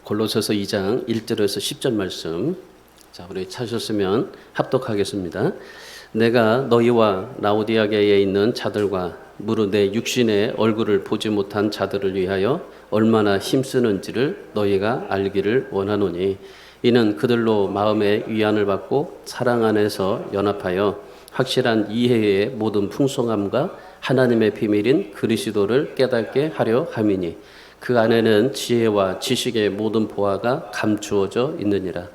골로새서 2장 1절에서 10절 말씀. 자, 우리 찾으셨으면 합독하겠습니다. 내가 너희와 라오디아게에 있는 자들과 무릇 내 육신의 얼굴을 보지 못한 자들을 위하여 얼마나 힘쓰는지를 너희가 알기를 원하노니, 이는 그들로 마음의 위안을 받고 사랑 안에서 연합하여 확실한 이해의 모든 풍성함과 하나님의 비밀인 그리스도를 깨닫게 하려 함이니, 그 안에는 지혜와 지식의 모든 보화가 감추어져 있느니라.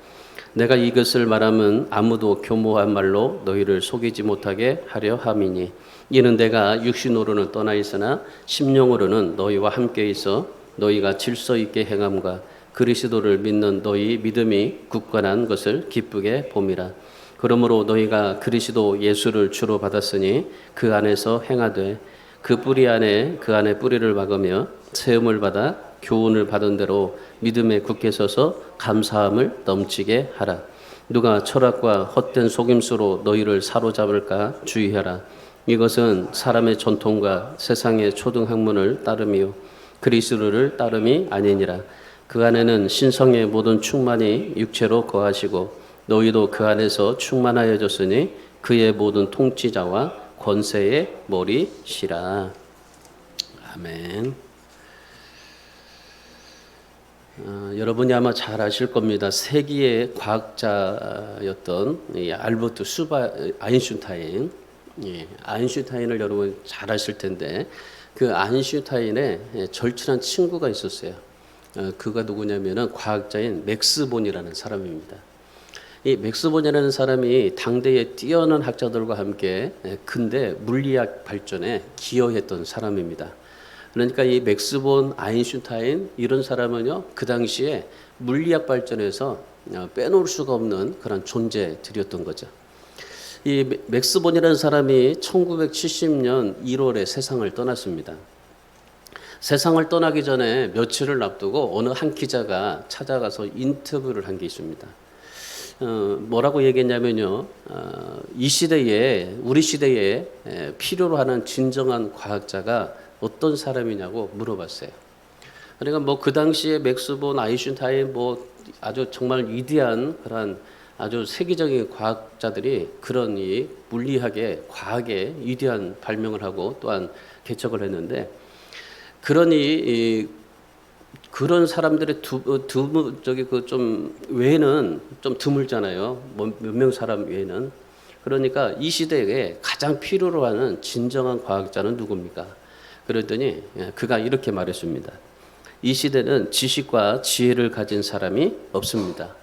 내가 이것을 말하면 아무도 교모한 말로 너희를 속이지 못하게 하려 함이니, 이는 내가 육신으로는 떠나 있으나 심령으로는 너희와 함께 있어 너희가 질서 있게 행함과 그리스도를 믿는 너희 믿음이 굳건한 것을 기쁘게 봄이라. 그러므로 너희가 그리스도 예수를 주로 받았으니 그 안에서 행하되 그 뿌리 안에 그 안에 뿌리를 박으며 세움을 받아 교훈을 받은 대로 믿음에 굳게 서서 감사함을 넘치게 하라. 누가 철학과 헛된 속임수로 너희를 사로잡을까 주의하라. 이것은 사람의 전통과 세상의 초등학문을 따름이요 그리스도를 따름이 아니니라. 그 안에는 신성의 모든 충만이 육체로 거하시고 너희도 그 안에서 충만하여졌으니 그의 모든 통치자와 권세의 머리시라. 아멘. 여러분이 아마 잘 아실 겁니다. 세기의 과학자였던 알버트 아인슈타인. 아인슈타인을 여러분 잘 아실 텐데, 그 아인슈타인의 절친한 친구가 있었어요. 그가 누구냐면은 과학자인 맥스 본이라는 사람입니다. 이 맥스 본이라는 사람이 당대의 뛰어난 학자들과 함께 근대 물리학 발전에 기여했던 사람입니다. 그러니까 이 맥스 본, 아인슈타인 이런 사람은요, 그 당시에 물리학 발전에서 빼놓을 수가 없는 그런 존재들이었던 거죠. 이 맥스 본이라는 사람이 1970년 1월에 세상을 떠났습니다. 세상을 떠나기 전에 며칠을 앞두고 어느 한 기자가 찾아가서 인터뷰를 한 게 있습니다. 뭐라고 얘기했냐면요, 이 시대에, 우리 시대에 필요로 하는 진정한 과학자가 어떤 사람이냐고 물어봤어요. 그러니까 뭐 그 당시에 맥스 본, 아인슈타인 뭐 아주 정말 위대한 그런 아주 세계적인 과학자들이 그런 이 물리학의 과학의 위대한 발명을 하고 또한 개척을 했는데, 그런 사람들의 좀 외에는 좀 드물잖아요. 몇 명 사람 외에는. 그러니까 이 시대에 가장 필요로 하는 진정한 과학자는 누굽니까? 그랬더니 그가 이렇게 말했습니다. 이 시대는 지식과 지혜를 가진 사람이 없습니다.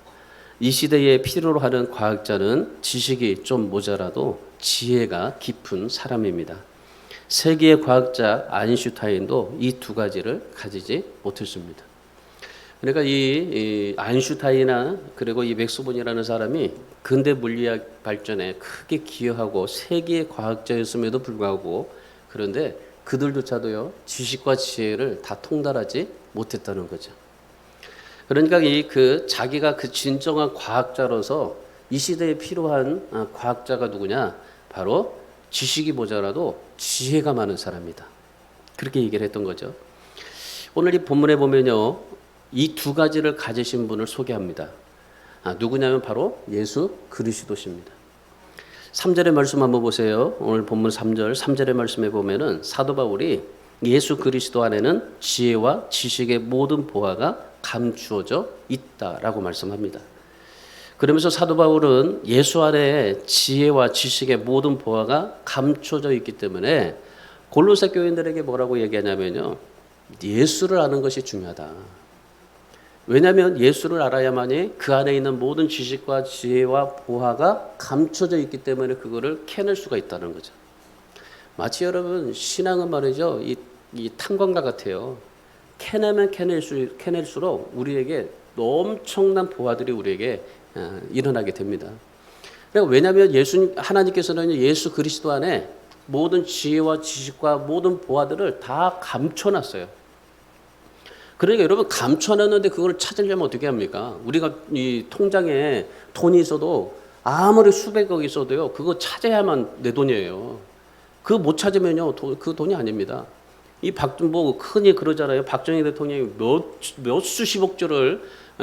이 시대에 필요로 하는 과학자는 지식이 좀 모자라도 지혜가 깊은 사람입니다. 세계의 과학자 아인슈타인도 이 두 가지를 가지지 못했습니다. 그러니까 이 아인슈타인이나 그리고 이 맥스 본이라는 사람이 근대 물리학 발전에 크게 기여하고 세계의 과학자였음에도 불구하고, 그런데 그들조차도요 지식과 지혜를 다 통달하지 못했다는 거죠. 그러니까 자기가 그 진정한 과학자로서 이 시대에 필요한 과학자가 누구냐? 바로 지식이 모자라도 지혜가 많은 사람이다. 그렇게 얘기를 했던 거죠. 오늘 이 본문에 보면요, 이 두 가지를 가지신 분을 소개합니다. 누구냐면 바로 예수 그리스도십니다. 3절의 말씀 한번 보세요. 오늘 본문 3절의 말씀에 보면은 사도 바울이 예수 그리스도 안에는 지혜와 지식의 모든 보화가 감추어져 있다라고 말씀합니다. 그러면서 사도 바울은 예수 안에 지혜와 지식의 모든 보화가 감춰져 있기 때문에 골로새 교인들에게 뭐라고 얘기하냐면요, 예수를 아는 것이 중요하다. 왜냐하면 예수를 알아야만이 그 안에 있는 모든 지식과 지혜와 보화가 감춰져 있기 때문에 그거를 캐낼 수가 있다는 거죠. 마치 여러분 신앙은 말이죠, 이 탄광과 같아요. 캐내면 캐낼수록 우리에게 엄청난 보화들이 우리에게 일어나게 됩니다. 그러니까 왜냐하면 하나님께서는 예수 그리스도 안에 모든 지혜와 지식과 모든 보화들을 다 감춰놨어요. 그러니까 여러분 감춰놨는데 그걸 찾으려면 어떻게 합니까? 우리가 이 통장에 돈이 있어도 아무리 수백억이 있어도요, 그거 찾아야만 내 돈이에요. 그거 못 찾으면요 그 돈이 아닙니다. 뭐 흔히 그러잖아요. 박정희 대통령이 몇 수십억조를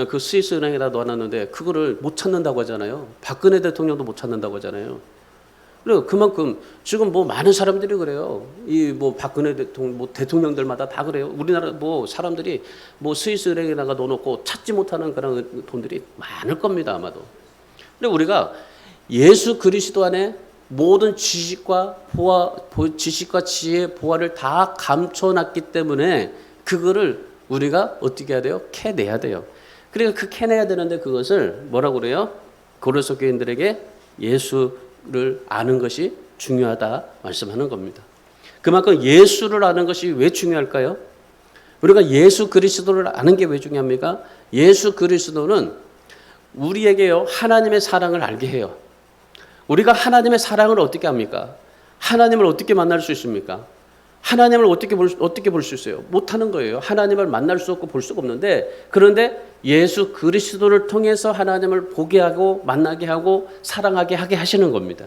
그 스위스 은행에다 넣어놨는데 그거를 못 찾는다고 하잖아요. 박근혜 대통령도 못 찾는다고 하잖아요. 그리고 그만큼 지금 뭐 많은 사람들이 그래요. 이 뭐 박근혜 대통령, 뭐 대통령들마다 다 그래요. 우리나라 뭐 사람들이 뭐 스위스 은행에다가 넣어놓고 찾지 못하는 그런 돈들이 많을 겁니다, 아마도. 근데 우리가 예수 그리스도 안에 모든 지식과 지혜, 보화를 다 감춰놨기 때문에 그거를 우리가 어떻게 해야 돼요? 캐내야 돼요. 그러니까 그 캐내야 되는데 그것을 뭐라고 그래요? 고린도 교인들에게 예수를 아는 것이 중요하다 말씀하는 겁니다. 그만큼 예수를 아는 것이 왜 중요할까요? 우리가 예수 그리스도를 아는 게 왜 중요합니까? 예수 그리스도는 우리에게요 하나님의 사랑을 알게 해요. 우리가 하나님의 사랑을 어떻게 합니까? 하나님을 어떻게 만날 수 있습니까? 하나님을 어떻게 볼 수 있어요? 못하는 거예요. 하나님을 만날 수 없고 볼 수가 없는데, 그런데 예수 그리스도를 통해서 하나님을 보게 하고 만나게 하고 사랑하게 하게 하시는 겁니다.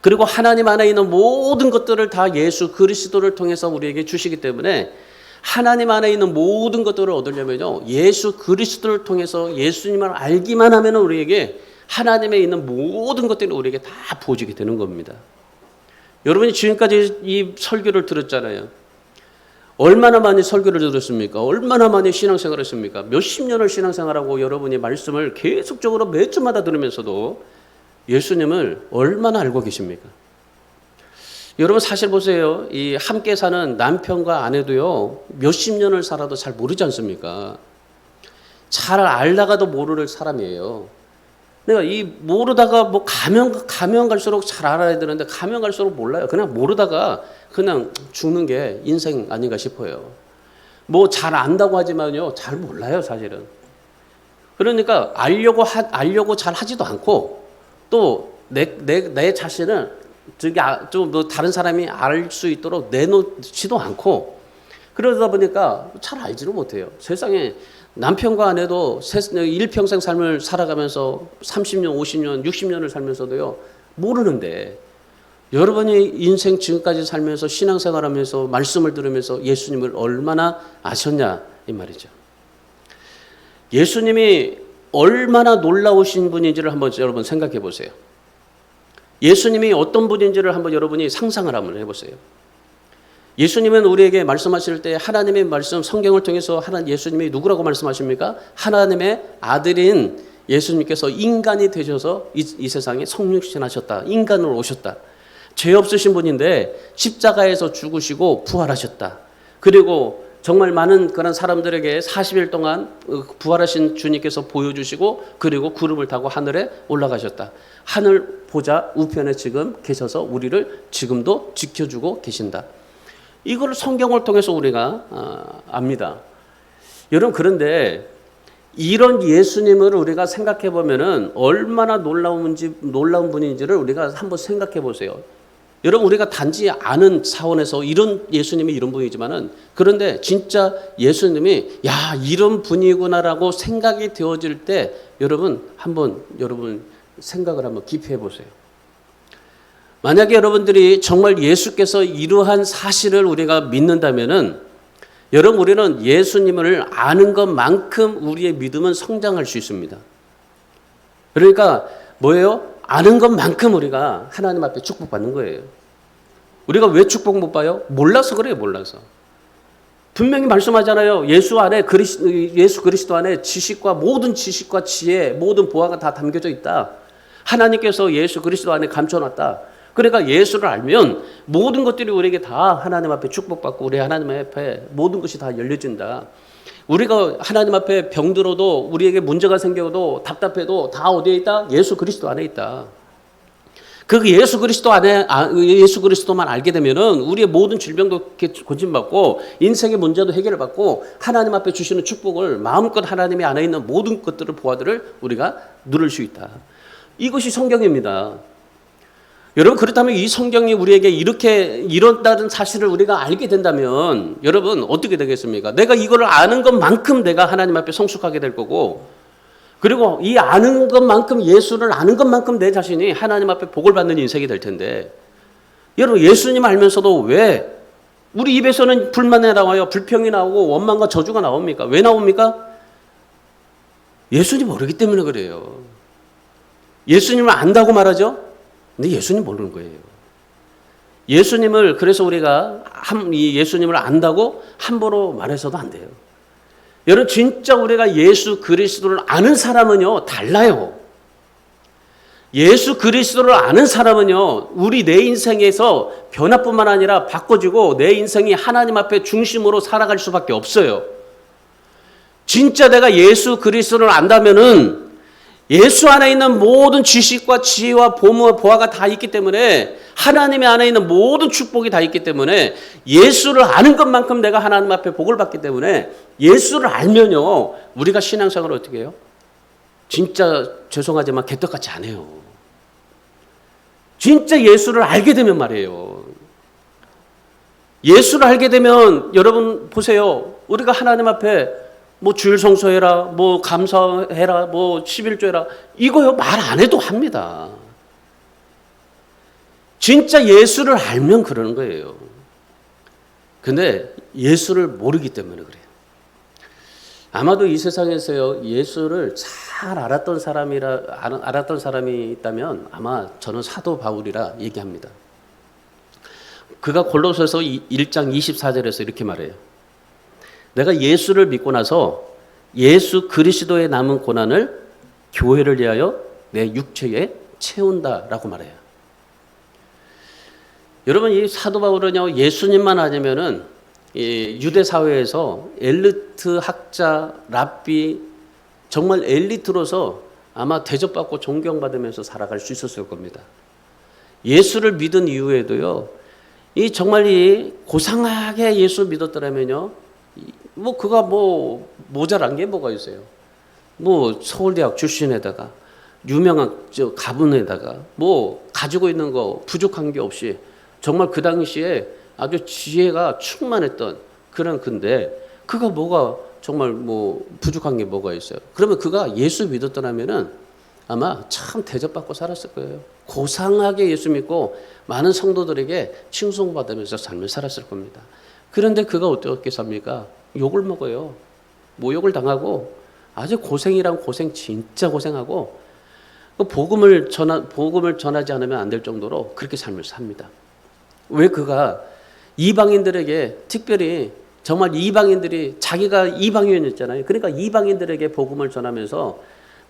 그리고 하나님 안에 있는 모든 것들을 다 예수 그리스도를 통해서 우리에게 주시기 때문에 하나님 안에 있는 모든 것들을 얻으려면요 예수 그리스도를 통해서 예수님을 알기만 하면 우리에게 하나님에 있는 모든 것들이 우리에게 다 부어지게 되는 겁니다. 여러분이 지금까지 이 설교를 들었잖아요. 얼마나 많이 설교를 들었습니까? 얼마나 많이 신앙생활을 했습니까? 몇십 년을 신앙생활하고 여러분이 말씀을 계속적으로 몇 주마다 들으면서도 예수님을 얼마나 알고 계십니까? 여러분 사실 보세요. 이 함께 사는 남편과 아내도요 몇십 년을 살아도 잘 모르지 않습니까? 잘 알다가도 모를 사람이에요. 내가 이 모르다가 뭐 가면 갈수록 잘 알아야 되는데 가면 갈수록 몰라요. 그냥 모르다가 그냥 죽는 게 인생 아닌가 싶어요. 뭐 잘 안다고 하지만요 잘 몰라요 사실은. 그러니까 알려고 잘 하지도 않고 또 내 자신을 좀 뭐 다른 사람이 알 수 있도록 내놓지도 않고 그러다 보니까 잘 알지를 못해요. 세상에 남편과 아내도 일평생 삶을 살아가면서 30년, 50년, 60년을 살면서도요 모르는데 여러분이 인생 지금까지 살면서 신앙생활하면서 말씀을 들으면서 예수님을 얼마나 아셨냐 이 말이죠. 예수님이 얼마나 놀라우신 분인지를 한번 여러분 생각해 보세요. 예수님이 어떤 분인지를 한번 여러분이 상상을 한번 해보세요. 예수님은 우리에게 말씀하실 때 하나님의 말씀 성경을 통해서 예수님이 누구라고 말씀하십니까? 하나님의 아들인 예수님께서 인간이 되셔서 이 세상에 성육신하셨다. 인간으로 오셨다. 죄 없으신 분인데 십자가에서 죽으시고 부활하셨다. 그리고 정말 많은 그런 사람들에게 40일 동안 부활하신 주님께서 보여주시고 그리고 구름을 타고 하늘에 올라가셨다. 하늘 보좌 우편에 지금 계셔서 우리를 지금도 지켜주고 계신다. 이걸 성경을 통해서 우리가 압니다. 여러분 그런데 이런 예수님을 우리가 생각해 보면은 얼마나 놀라운 분인지를 우리가 한번 생각해 보세요. 여러분 우리가 단지 아는 차원에서 이런 예수님이 이런 분이지만은 그런데 진짜 예수님이 야 이런 분이구나라고 생각이 되어질 때 여러분 생각을 한번 깊이 해보세요. 만약에 여러분들이 정말 예수께서 이러한 사실을 우리가 믿는다면은 여러분 우리는 예수님을 아는 것만큼 우리의 믿음은 성장할 수 있습니다. 그러니까 뭐예요? 아는 것만큼 우리가 하나님 앞에 축복받는 거예요. 우리가 왜 축복 못 봐요? 몰라서 그래요. 몰라서. 분명히 말씀하잖아요. 예수 그리스도 안에 모든 지식과 지혜, 모든 보화가 다 담겨져 있다. 하나님께서 예수 그리스도 안에 감춰놨다. 그러니까 예수를 알면 모든 것들이 우리에게 다 하나님 앞에 축복받고 우리 하나님 앞에 모든 것이 다 열려진다. 우리가 하나님 앞에 병들어도 우리에게 문제가 생겨도 답답해도 다 어디에 있다? 예수 그리스도 안에 있다. 그 예수 그리스도만 알게 되면은 우리의 모든 질병도 고침받고 인생의 문제도 해결을 받고 하나님 앞에 주시는 축복을 마음껏 하나님의 안에 있는 모든 것들을 보아들을 우리가 누릴 수 있다. 이것이 성경입니다. 여러분 그렇다면 이 성경이 우리에게 이런다는 사실을 우리가 알게 된다면 여러분 어떻게 되겠습니까? 내가 이거를 아는 것만큼 내가 하나님 앞에 성숙하게 될 거고 그리고 이 아는 것만큼 예수를 아는 것만큼 내 자신이 하나님 앞에 복을 받는 인생이 될 텐데 여러분 예수님 알면서도 왜 우리 입에서는 불만이 나와요. 불평이 나오고 원망과 저주가 나옵니까? 왜 나옵니까? 예수님 모르기 때문에 그래요. 예수님을 안다고 말하죠? 근데 예수님 모르는 거예요. 예수님을 그래서 우리가 이 예수님을 안다고 함부로 말해서도 안 돼요. 여러분 진짜 우리가 예수 그리스도를 아는 사람은요 달라요. 예수 그리스도를 아는 사람은요 우리 내 인생에서 변화뿐만 아니라 바꿔지고 내 인생이 하나님 앞에 중심으로 살아갈 수밖에 없어요. 진짜 내가 예수 그리스도를 안다면은 예수 안에 있는 모든 지식과 지혜와 보화가 다 있기 때문에 하나님의 안에 있는 모든 축복이 다 있기 때문에 예수를 아는 것만큼 내가 하나님 앞에 복을 받기 때문에 예수를 알면요 우리가 신앙생활을 어떻게 해요? 진짜 죄송하지만 개떡같이 안 해요. 진짜 예수를 알게 되면 말이에요. 예수를 알게 되면 여러분 보세요. 우리가 하나님 앞에 뭐 주일 성수해라, 뭐 감사해라, 뭐 11조해라 이거요 말 안 해도 합니다. 진짜 예수를 알면 그러는 거예요. 근데 예수를 모르기 때문에 그래요. 아마도 이 세상에서요 예수를 잘 알았던 사람이 있다면 아마 저는 사도 바울이라 얘기합니다. 그가 골로새서 1장 24절에서 이렇게 말해요. 내가 예수를 믿고 나서 예수 그리스도의 남은 고난을 교회를 위하여 내 육체에 채운다라고 말해요. 여러분 이 사도 바울은요 예수님만 아니면은 유대 사회에서 엘리트 학자, 랍비 정말 엘리트로서 아마 대접받고 존경받으면서 살아갈 수 있었을 겁니다. 예수를 믿은 이후에도요 이 정말 이 고상하게 예수 믿었더라면요 뭐 그가 뭐 모자란 게 뭐가 있어요? 뭐 서울대학 출신에다가 유명한 가문에다가 뭐 가지고 있는 거 부족한 게 없이 정말 그 당시에 아주 지혜가 충만했던 그런 근데 그가 뭐가 정말 뭐 부족한 게 뭐가 있어요? 그러면 그가 예수 믿었더라면은 아마 참 대접받고 살았을 거예요. 고상하게 예수 믿고 많은 성도들에게 칭송받으면서 삶을 살았을 겁니다. 그런데 그가 어떻게 삽니까? 욕을 먹어요. 모욕을 당하고 아주 고생이란 고생 진짜 고생하고 복음을 전하지 않으면 안 될 정도로 그렇게 삶을 삽니다. 왜 그가 이방인들에게 특별히 정말 이방인들이 자기가 이방인이었잖아요. 그러니까 이방인들에게 복음을 전하면서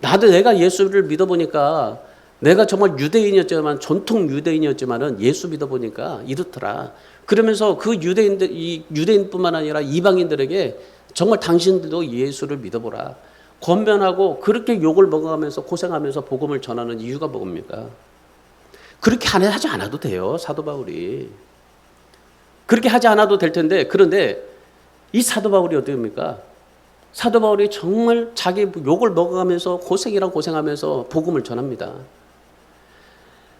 내가 예수를 믿어보니까 내가 정말 유대인이었지만 전통 유대인이었지만은 예수 믿어보니까 이렇더라. 그러면서 그 유대인뿐만 아니라 이방인들에게 정말 당신들도 예수를 믿어보라. 권면하고 그렇게 욕을 먹어가면서 고생하면서 복음을 전하는 이유가 뭡니까? 그렇게 하지 않아도 돼요. 사도 바울이. 그렇게 하지 않아도 될 텐데 그런데 이 사도 바울이 어떻습니까? 사도 바울이 정말 자기 욕을 먹어가면서 고생이랑 고생하면서 복음을 전합니다.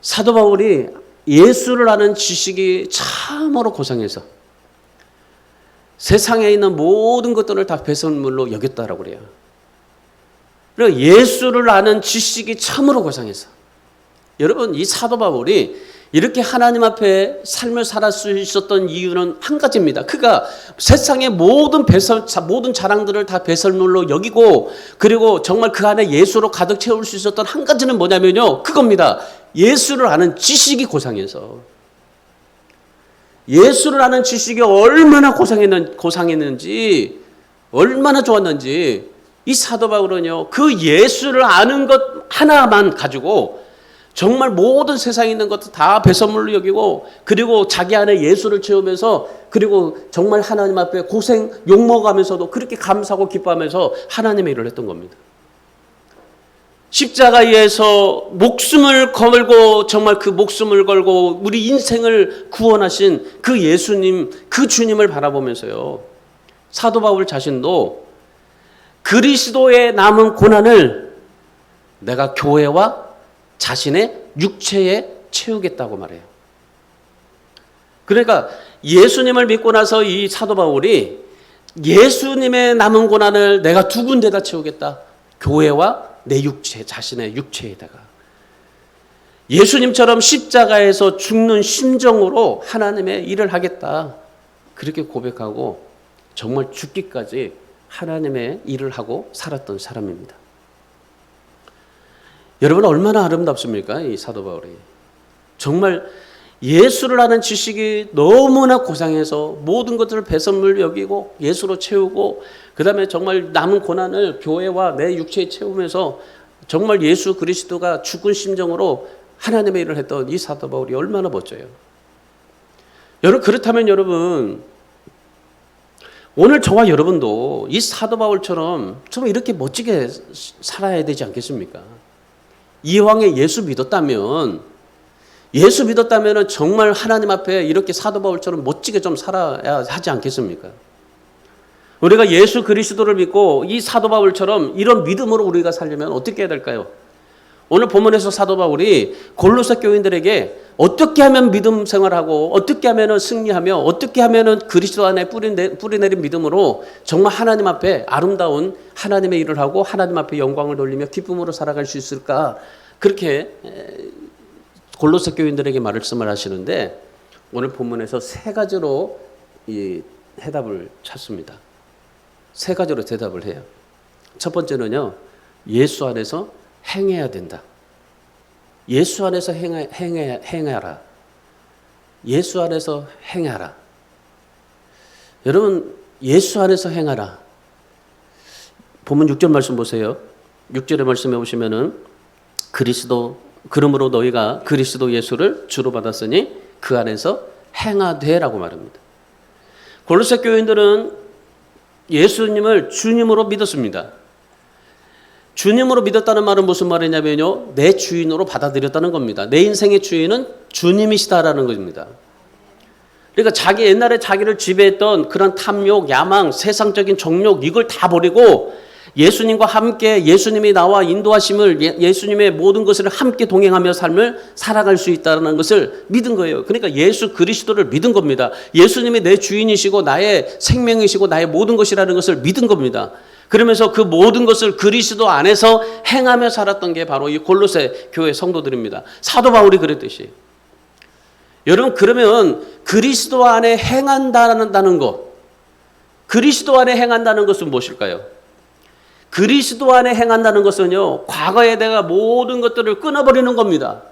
사도 바울이 예수를 아는 지식이 참으로 고상해서 세상에 있는 모든 것들을 다 배설물로 여겼다라고 그래요. 그리고 예수를 아는 지식이 참으로 고상해서 여러분 이 사도 바울이 이렇게 하나님 앞에 삶을 살 수 있었던 이유는 한 가지입니다. 그가 세상의 모든 자랑들을 다 배설물로 여기고 그리고 정말 그 안에 예수로 가득 채울 수 있었던 한 가지는 뭐냐면요. 그겁니다. 예수를 아는 지식이 고상해서 예수를 아는 지식이 얼마나 고상했는지 얼마나 좋았는지 이 사도 바울은요. 그 예수를 아는 것 하나만 가지고 정말 모든 세상에 있는 것도 다 배설물로 여기고 그리고 자기 안에 예수를 채우면서 그리고 정말 하나님 앞에 고생 욕먹으면서도 그렇게 감사하고 기뻐하면서 하나님의 일을 했던 겁니다. 십자가에서 목숨을 걸고 정말 그 목숨을 걸고 우리 인생을 구원하신 그 예수님 그 주님을 바라보면서요. 사도 바울 자신도 그리스도의 남은 고난을 내가 교회와 자신의 육체에 채우겠다고 말해요. 그러니까 예수님을 믿고 나서 이 사도 바울이 예수님의 남은 고난을 내가 두 군데다 채우겠다. 교회와 내 육체, 자신의 육체에다가. 예수님처럼 십자가에서 죽는 심정으로 하나님의 일을 하겠다. 그렇게 고백하고 정말 죽기까지 하나님의 일을 하고 살았던 사람입니다. 여러분 얼마나 아름답습니까? 이 사도 바울이. 정말 예수를 아는 지식이 너무나 고상해서 모든 것들을 배설물 여기고 예수로 채우고 그 다음에 정말 남은 고난을 교회와 내 육체에 채우면서 정말 예수 그리스도가 죽은 심정으로 하나님의 일을 했던 이 사도 바울이 얼마나 멋져요. 여러분 그렇다면 여러분 오늘 저와 여러분도 이 사도 바울처럼 정말 이렇게 멋지게 살아야 되지 않겠습니까? 이왕에 예수 믿었다면 정말 하나님 앞에 이렇게 사도 바울처럼 멋지게 좀 살아야 하지 않겠습니까? 우리가 예수 그리스도를 믿고 이 사도 바울처럼 이런 믿음으로 우리가 살려면 어떻게 해야 될까요? 오늘 본문에서 사도 바울이 골로새 교인들에게 어떻게 하면 믿음 생활하고 어떻게 하면 승리하며 어떻게 하면 그리스도 안에 뿌리내린 믿음으로 정말 하나님 앞에 아름다운 하나님의 일을 하고 하나님 앞에 영광을 돌리며 기쁨으로 살아갈 수 있을까? 그렇게 골로새 교인들에게 말씀을 하시는데 오늘 본문에서 세 가지로 이 해답을 찾습니다. 세 가지로 대답을 해요. 첫 번째는요. 예수 안에서 행해야 된다. 예수 안에서 행하라. 예수 안에서 행하라. 여러분 예수 안에서 행하라. 본문 6절 말씀 보세요. 6절의 말씀에 보시면은 그러므로 너희가 그리스도 예수를 주로 받았으니 그 안에서 행하되라고 말합니다. 골로새 교인들은 예수님을 주님으로 믿었습니다. 주님으로 믿었다는 말은 무슨 말이냐면요. 내 주인으로 받아들였다는 겁니다. 내 인생의 주인은 주님이시다라는 겁니다. 그러니까 옛날에 자기를 지배했던 그런 탐욕, 야망, 세상적인 정욕 이걸 다 버리고 예수님과 함께 예수님이 나와 인도하심을 예수님의 모든 것을 함께 동행하며 삶을 살아갈 수 있다는 것을 믿은 거예요. 그러니까 예수 그리스도를 믿은 겁니다. 예수님이 내 주인이시고 나의 생명이시고 나의 모든 것이라는 것을 믿은 겁니다. 그러면서 그 모든 것을 그리스도 안에서 행하며 살았던 게 바로 이 골로새 교회 성도들입니다. 사도 바울이 그랬듯이. 여러분 그러면 그리스도 안에 행한다는 것, 그리스도 안에 행한다는 것은 무엇일까요? 그리스도 안에 행한다는 것은요, 과거에 내가 모든 것들을 끊어버리는 겁니다.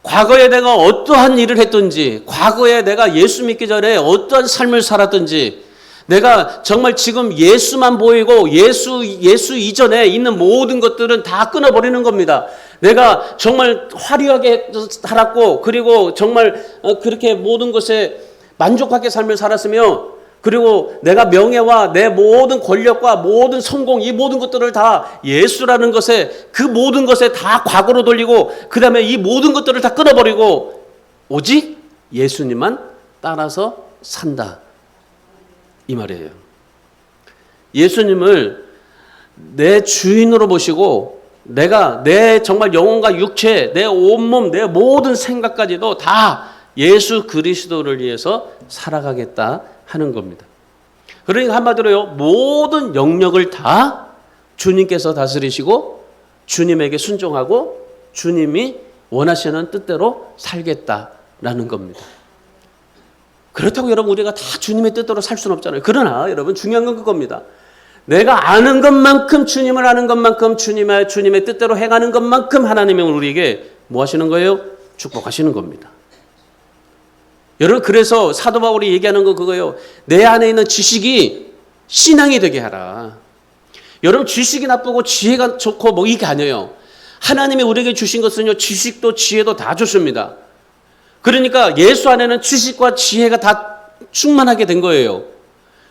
과거에 내가 어떠한 일을 했든지, 과거에 내가 예수 믿기 전에 어떠한 삶을 살았든지, 내가 정말 지금 예수만 보이고 예수 이전에 있는 모든 것들은 다 끊어버리는 겁니다. 내가 정말 화려하게 살았고, 그리고 정말 그렇게 모든 것에 만족하게 삶을 살았으며, 그리고 내가 명예와 내 모든 권력과 모든 성공 이 모든 것들을 다 예수라는 것에 그 모든 것에 다 과거로 돌리고 그 다음에 이 모든 것들을 다 끊어버리고 오직 예수님만 따라서 산다. 이 말이에요. 예수님을 내 주인으로 보시고 내가 내 정말 영혼과 육체, 내 온몸, 내 모든 생각까지도 다 예수 그리스도를 위해서 살아가겠다 하는 겁니다. 그러니까 한마디로요, 모든 영역을 다 주님께서 다스리시고 주님에게 순종하고 주님이 원하시는 뜻대로 살겠다라는 겁니다. 그렇다고 여러분 우리가 다 주님의 뜻대로 살 수는 없잖아요. 그러나 여러분 중요한 건 그겁니다. 내가 아는 것만큼 주님을 아는 것만큼 주님의 뜻대로 행하는 것만큼 하나님이 우리에게 뭐 하시는 거예요? 축복하시는 겁니다. 여러분 그래서 사도 바울이 얘기하는 거 그거예요. 내 안에 있는 지식이 신앙이 되게 하라. 여러분 지식이 나쁘고 지혜가 좋고 뭐 이게 아니에요. 하나님이 우리에게 주신 것은요, 지식도 지혜도 다 좋습니다. 그러니까 예수 안에는 지식과 지혜가 다 충만하게 된 거예요.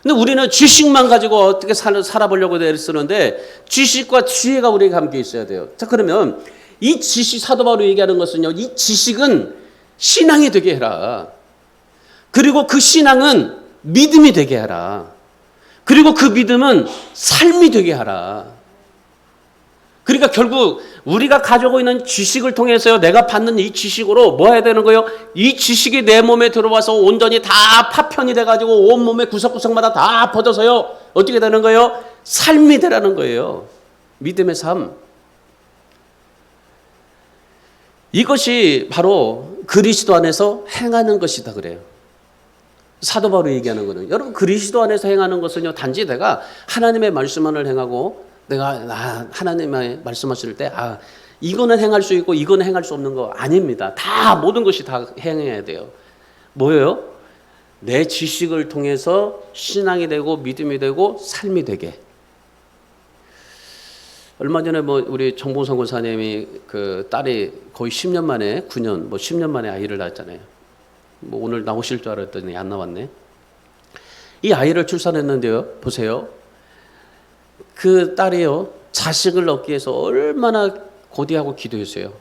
근데 우리는 지식만 가지고 어떻게 살아보려고 애를 쓰는데 지식과 지혜가 우리에게 함께 있어야 돼요. 자, 그러면 이 지식, 사도 바울이 얘기하는 것은요, 이 지식은 신앙이 되게 해라. 그리고 그 신앙은 믿음이 되게 하라. 그리고 그 믿음은 삶이 되게 하라. 그러니까 결국 우리가 가지고 있는 지식을 통해서요, 내가 받는 이 지식으로 뭐 해야 되는 거예요? 이 지식이 내 몸에 들어와서 온전히 다 파편이 돼가지고 온몸의 구석구석마다 다 퍼져서요, 어떻게 되는 거예요? 삶이 되라는 거예요. 믿음의 삶. 이것이 바로 그리스도 안에서 행하는 것이다 그래요. 사도 바울이 얘기하는 거는, 여러분 그리스도 안에서 행하는 것은요, 단지 내가 하나님의 말씀만을 행하고 내가 하나님의 말씀하실 때 이거는 행할 수 있고 이거는 행할 수 없는 거 아닙니다. 다 모든 것이 다 행해야 돼요. 뭐예요? 내 지식을 통해서 신앙이 되고 믿음이 되고 삶이 되게. 얼마 전에 우리 정봉선 권사님이 그 딸이 거의 10년 만에 9년 10년 만에 아이를 낳았잖아요. 오늘 나오실 줄 알았더니 안 나왔네. 이 아이를 출산했는데요, 보세요. 그 딸이요, 자식을 얻기 위해서 얼마나 고대하고 기도했어요.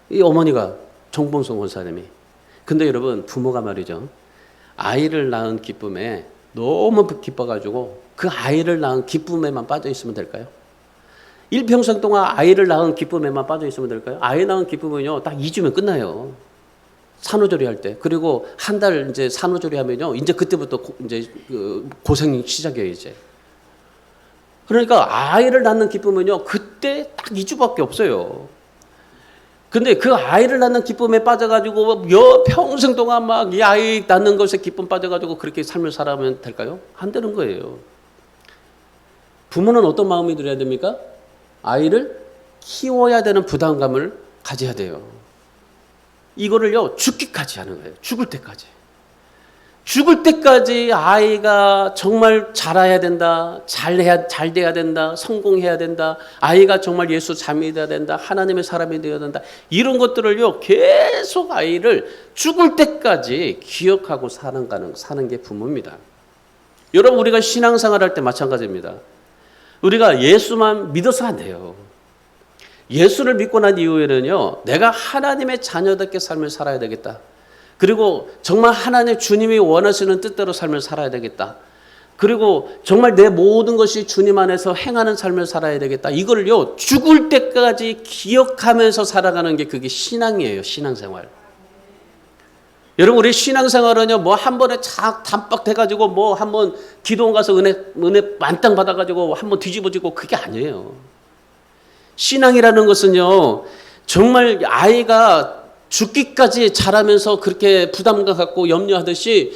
이 어머니가 정봉선 권사님이. 근데 여러분, 부모가 말이죠, 아이를 낳은 기쁨에 너무 기뻐가지고 그 아이를 낳은 기쁨에만 빠져 있으면 될까요? 일평생 동안 아이를 낳은 기쁨에만 빠져 있으면 될까요? 아이 낳은 기쁨은요, 딱 2주면 끝나요. 산후조리 할 때. 그리고 한 달 이제 산후조리 하면요, 이제 그때부터 이제 고생이 시작이에요, 이제. 그러니까 아이를 낳는 기쁨은요, 그때 딱 2주밖에 없어요. 근데 그 아이를 낳는 기쁨에 빠져가지고 평생 동안 막 이 아이 낳는 것에 기쁨 빠져가지고 그렇게 삶을 살아가면 될까요? 안 되는 거예요. 부모는 어떤 마음이 들어야 됩니까? 아이를 키워야 되는 부담감을 가져야 돼요. 이거를요, 죽기까지 하는 거예요. 죽을 때까지. 죽을 때까지 아이가 정말 자라야 된다, 잘 돼야 된다, 성공해야 된다, 아이가 정말 예수 자매가 돼야 된다, 하나님의 사람이 되어야 된다, 이런 것들을요, 계속 아이를 죽을 때까지 기억하고 사는 게 부모입니다. 여러분, 우리가 신앙생활 할 때 마찬가지입니다. 우리가 예수만 믿어서 안 돼요. 예수를 믿고 난 이후에는요, 내가 하나님의 자녀답게 삶을 살아야 되겠다. 그리고 정말 하나님 주님이 원하시는 뜻대로 삶을 살아야 되겠다. 그리고 정말 내 모든 것이 주님 안에서 행하는 삶을 살아야 되겠다. 이걸요, 죽을 때까지 기억하면서 살아가는 게 그게 신앙이에요. 신앙생활. 여러분, 우리 신앙생활은요, 한 번에 단박 돼가지고 한번 기도원 가서 은혜 만땅 받아가지고 한번 뒤집어지고 그게 아니에요. 신앙이라는 것은요, 정말 아이가 죽기까지 자라면서 그렇게 부담감 갖고 염려하듯이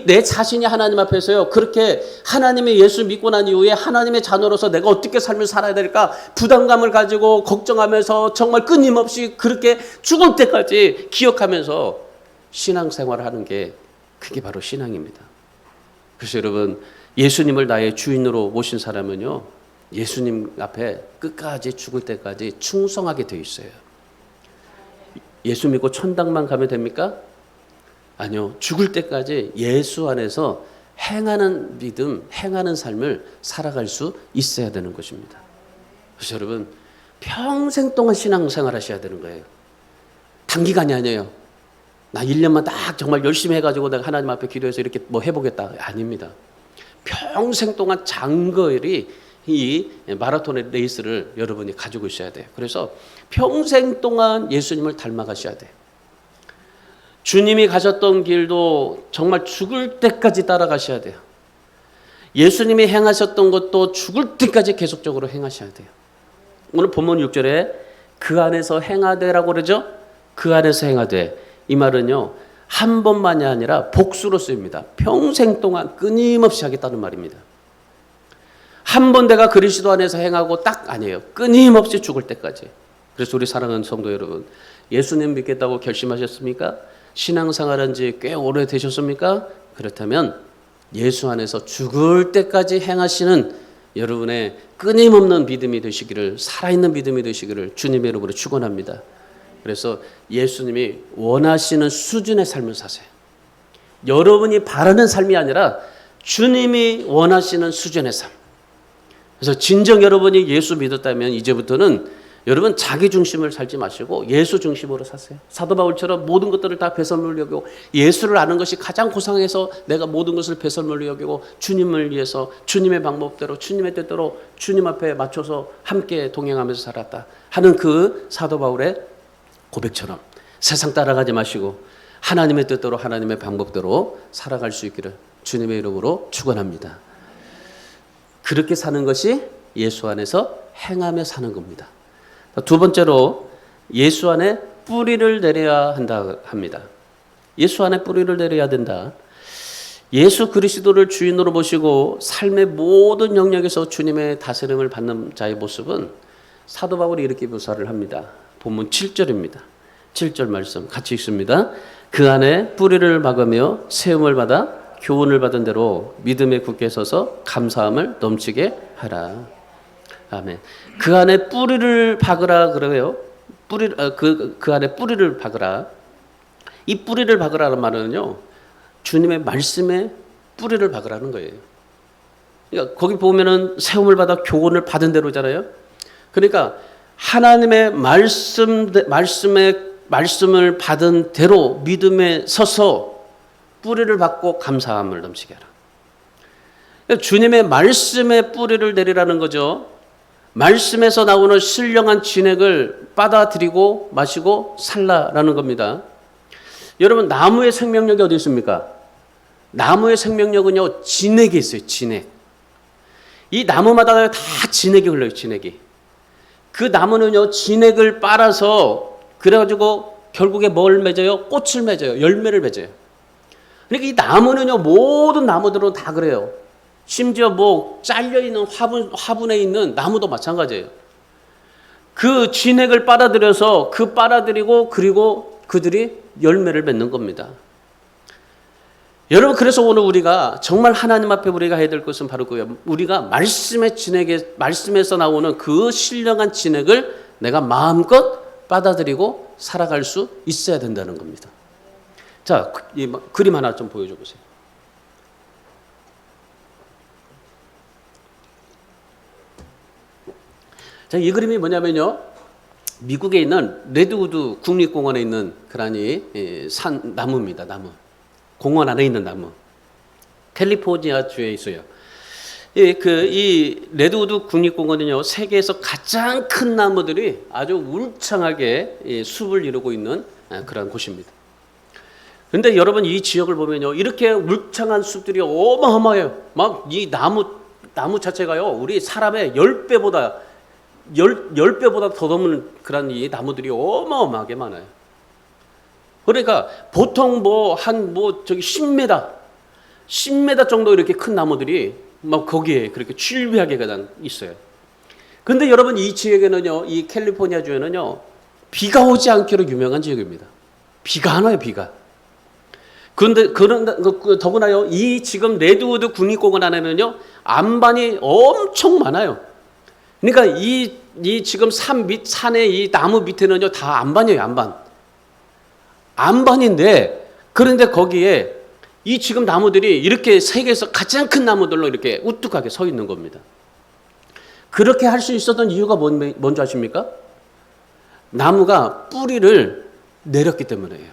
내 자신이 하나님 앞에서요, 그렇게 하나님의 예수 믿고 난 이후에 하나님의 자녀로서 내가 어떻게 삶을 살아야 될까 부담감을 가지고 걱정하면서 정말 끊임없이 그렇게 죽을 때까지 기억하면서 신앙생활을 하는 게 그게 바로 신앙입니다. 그래서 여러분, 예수님을 나의 주인으로 모신 사람은요, 예수님 앞에 끝까지 죽을 때까지 충성하게 되어 있어요. 예수 믿고 천당만 가면 됩니까? 아니요. 죽을 때까지 예수 안에서 행하는 믿음, 행하는 삶을 살아갈 수 있어야 되는 것입니다. 그래서 여러분, 평생 동안 신앙생활 하셔야 되는 거예요. 단기간이 아니에요. 나 1년만 딱 정말 열심히 해가지고 내가 하나님 앞에 기도해서 이렇게 해보겠다. 아닙니다. 평생 동안 장거리 이 마라톤의 레이스를 여러분이 가지고 있어야 돼요. 그래서 평생 동안 예수님을 닮아가셔야 돼요. 주님이 가셨던 길도 정말 죽을 때까지 따라가셔야 돼요. 예수님이 행하셨던 것도 죽을 때까지 계속적으로 행하셔야 돼요. 오늘 본문 6절에 그 안에서 행하되라고 그러죠. 그 안에서 행하되, 이 말은요, 한 번만이 아니라 복수로 쓰입니다. 평생 동안 끊임없이 하겠다는 말입니다. 한 번 내가 그리스도 안에서 행하고 딱 아니에요. 끊임없이 죽을 때까지. 그래서 우리 사랑하는 성도 여러분, 예수님 믿겠다고 결심하셨습니까? 신앙생활한 지 꽤 오래되셨습니까? 그렇다면 예수 안에서 죽을 때까지 행하시는 여러분의 끊임없는 믿음이 되시기를, 살아있는 믿음이 되시기를 주님의 이름으로 축원합니다. 그래서 예수님이 원하시는 수준의 삶을 사세요. 여러분이 바라는 삶이 아니라 주님이 원하시는 수준의 삶. 그래서 진정 여러분이 예수 믿었다면 이제부터는 여러분 자기 중심을 살지 마시고 예수 중심으로 사세요. 사도 바울처럼 모든 것들을 다 배설물로 여기고, 예수를 아는 것이 가장 고상해서 내가 모든 것을 배설물로 여기고 주님을 위해서 주님의 방법대로 주님의 뜻대로 주님 앞에 맞춰서 함께 동행하면서 살았다 하는 그 사도 바울의 고백처럼 세상 따라가지 마시고 하나님의 뜻대로 하나님의 방법대로 살아갈 수 있기를 주님의 이름으로 축원합니다. 그렇게 사는 것이 예수 안에서 행하며 사는 겁니다. 두 번째로 예수 안에 뿌리를 내려야 한다 합니다. 예수 안에 뿌리를 내려야 된다. 예수 그리스도를 주인으로 모시고 삶의 모든 영역에서 주님의 다스림을 받는 자의 모습은 사도 바울이 이렇게 묘사를 합니다. 본문 7절입니다. 7절 말씀 같이 읽습니다. 그 안에 뿌리를 박으며 세움을 받아 교훈을 받은 대로 믿음에 굳게 서서 감사함을 넘치게 하라. 아멘. 그 안에 뿌리를 박으라 그래요. 그 안에 뿌리를 박으라. 이 뿌리를 박으라는 말은요, 주님의 말씀에 뿌리를 박으라는 거예요. 그러니까 거기 보면은 세움을 받아 교훈을 받은 대로잖아요. 그러니까 하나님의 말씀을 받은 대로 믿음에 서서 뿌리를 받고 감사함을 넘치게 하라. 그러니까 주님의 말씀에 뿌리를 내리라는 거죠. 말씀에서 나오는 신령한 진액을 빨아들이고 마시고 살라라는 겁니다. 여러분, 나무의 생명력이 어디 있습니까? 나무의 생명력은요, 진액이 있어요. 진액. 이 나무마다 다 진액이 흘러요. 진액이. 그 나무는요, 진액을 빨아서 그래가지고 결국에 뭘 맺어요? 꽃을 맺어요. 열매를 맺어요. 그러니까 이 나무는요, 모든 나무들은 다 그래요. 심지어 뭐 잘려있는 화분에 있는 나무도 마찬가지예요. 그 진액을 빨아들여서 빨아들이고 그리고 그들이 열매를 맺는 겁니다. 여러분, 그래서 오늘 우리가 정말 하나님 앞에 우리가 해야 될 것은 바로 그거예요. 우리가 말씀에서 나오는 그 신령한 진액을 내가 마음껏 받아들이고 살아갈 수 있어야 된다는 겁니다. 자, 이 그림 하나 좀 보여줘 보세요. 자, 이 그림이 뭐냐면요, 미국에 있는 레드우드 국립공원에 있는 그라니 산 나무입니다. 나무. 공원 안에 있는 나무. 캘리포니아 주에 있어요. 이 레드우드 국립공원은요, 세계에서 가장 큰 나무들이 아주 울창하게 숲을 이루고 있는 그런 곳입니다. 그런데 여러분, 이 지역을 보면요, 이렇게 울창한 숲들이 어마어마해요. 막 이 나무 자체가요, 우리 사람의 10배보다 더 넘는 그런 이 나무들이 어마어마하게 많아요. 그러니까 보통 10m 정도 이렇게 큰 나무들이 막 거기에 그렇게 출비하게 그냥 있어요. 근데 여러분, 이 지역에는요, 이 캘리포니아 주에는요, 비가 오지 않기로 유명한 지역입니다. 비가 안 와요, 비가. 그런데 더구나요, 이 지금 레드우드 국립공원 안에는요, 안반이 엄청 많아요. 그러니까 이 지금 산의 이 나무 밑에는요, 다 안반이에요, 안반인데, 그런데 거기에 이 지금 나무들이 이렇게 세계에서 가장 큰 나무들로 이렇게 우뚝하게 서 있는 겁니다. 그렇게 할 수 있었던 이유가 뭔지 아십니까? 나무가 뿌리를 내렸기 때문이에요.